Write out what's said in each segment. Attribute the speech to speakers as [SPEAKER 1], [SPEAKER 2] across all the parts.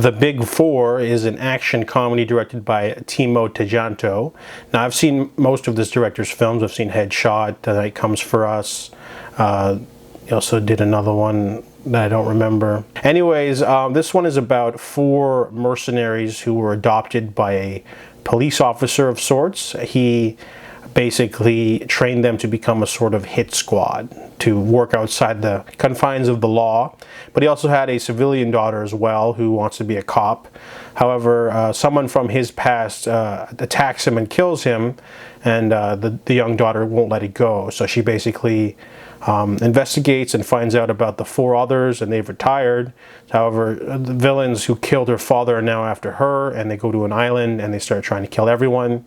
[SPEAKER 1] The Big Four is an action comedy directed by Timo Tjahjanto. Now, I've seen most of this director's films. I've seen Headshot, The Night Comes for Us. He also did another one that I don't remember. Anyways, this one is about 4 mercenaries who were adopted by a police officer of sorts. He basically trained them to become a sort of hit squad, to work outside the confines of the law. But he also had a civilian daughter as well who wants to be a cop. However, someone from his past attacks him and kills him, and the young daughter won't let it go. So she basically investigates and finds out about the 4 others, and they've retired. However, the villains who killed her father are now after her, and they go to an island and they start trying to kill everyone.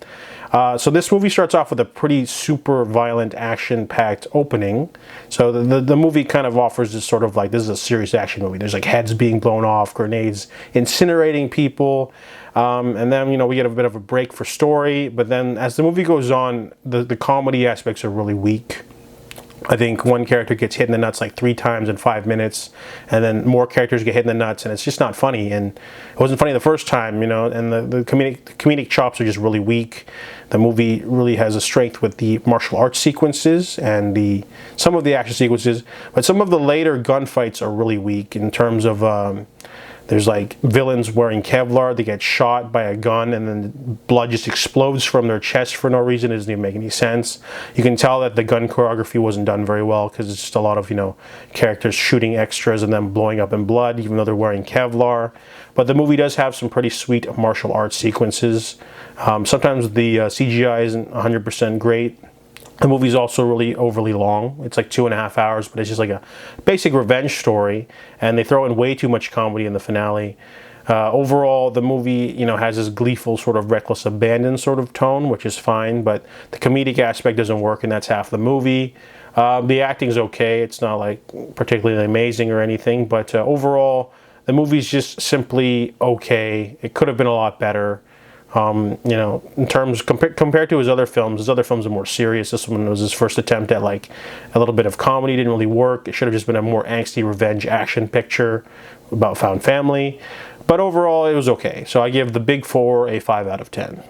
[SPEAKER 1] So this movie starts off with a pretty super violent, action-packed opening. So the movie kind of offers this sort of like, this is a serious action movie. There's like heads being blown off, grenades incinerating people. And then, you know, we get a bit of a break for story. But then as the movie goes on, the comedy aspects are really weak. I think one character gets hit in the nuts like 3 times in 5 minutes, and then more characters get hit in the nuts, and it's just not funny. And it wasn't funny the first time, you know, and the comedic chops are just really weak. The movie really has a strength with the martial arts sequences and some of the action sequences, but some of the later gunfights are really weak in terms of there's like villains wearing Kevlar. They get shot by a gun and then blood just explodes from their chest for no reason. It doesn't even make any sense. You can tell that the gun choreography wasn't done very well because it's just a lot of, you know, characters shooting extras and then blowing up in blood even though they're wearing Kevlar. But the movie does have some pretty sweet martial arts sequences. Sometimes the CGI isn't 100% great. The movie's also really overly long. It's like 2.5 hours, but it's just like a basic revenge story, and they throw in way too much comedy in the finale. Overall, the movie, you know, has this gleeful sort of reckless abandon sort of tone, which is fine, but the comedic aspect doesn't work, and that's half the movie. The acting's okay. It's not like particularly amazing or anything, but overall, the movie's just simply okay. It could have been a lot better. You know, in terms compared to his other films are more serious. This one was his first attempt at like a little bit of comedy. Didn't really work. It should have just been a more angsty revenge action picture about found family. But overall, it was okay. So I give The Big Four a 5 out of 10.